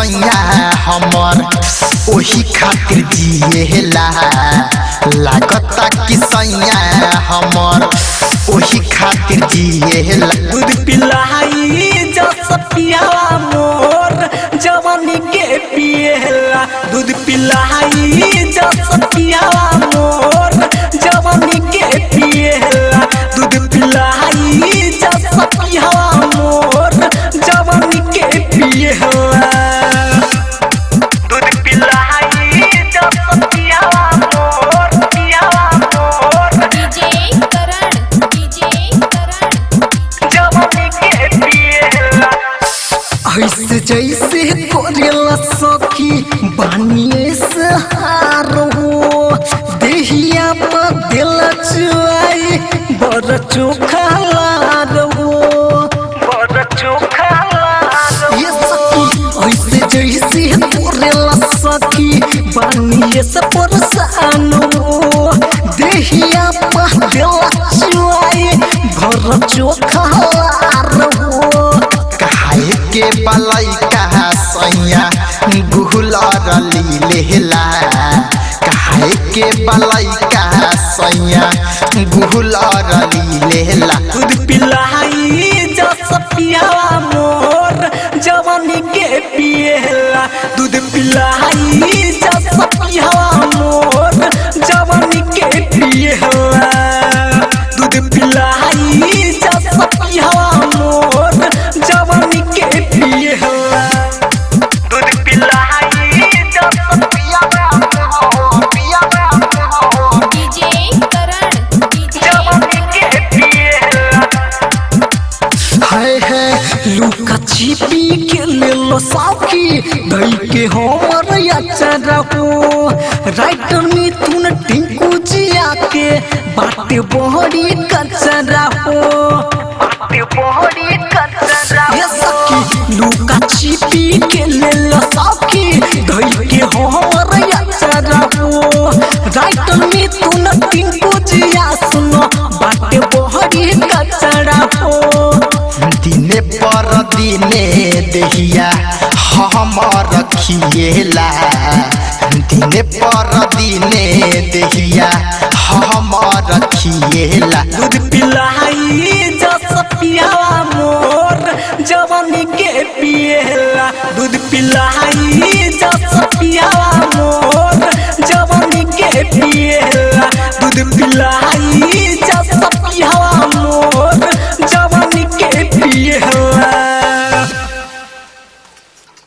सैया हमर ओही खातिर जिएला लागता कि सैया हमर ओही खातिर जिएला दूध पिलाई जस पियावा मोर जवानी के पिएला दूध पिलाई जस पियावा मोर जवानी के पिएला दूध पिलाई जस पियावा मोर जवानी के पिएला दूध पिलाई जस पियावा मोर डीजे करण जवानी के पिएला ऐसे जैसे कोरेला सखी बानिए से हारो देहिया पर दिल चुआई बड़ चोखा लारो बड़ चोखा ये सखी ऐसे जैसे कोरेला सखी बानिए से परेशानो देहिया पर दिल चुआई बड़ चोखा लारो के बलैका सैया गुहलर लीलेला काहे के बलैका सैया गुहलर लीलेला दूध पिलाई जस पियावा मोर जवानी के पिएला दूध पिलाई जस पियावा मोर जवानी के पिएला दूध पिलाई जस पियावा मोर जवानी के पिएला दूध पिलाई जस पियावा मोर डीजे करण जवानी के पिएला हाय है लुका छिपी के ले लो साखी दई के हमर याचरा हो राइटर में तूने टिंकू जिया के बाटे बहरी कचरा हो ये सखी लुका छिपी के ले लो साखी दई के हमर याचरा हो राइटर में तूने टिंकू जिया सुनो बाटे बहरी कचरा हो दिने पर दिने देहिया हमर रखिएला दिने पर दिने देहिया हमर रखिएला दूध पिलाई जस पियावा मोर जवानी के पिएला दूध पिलाई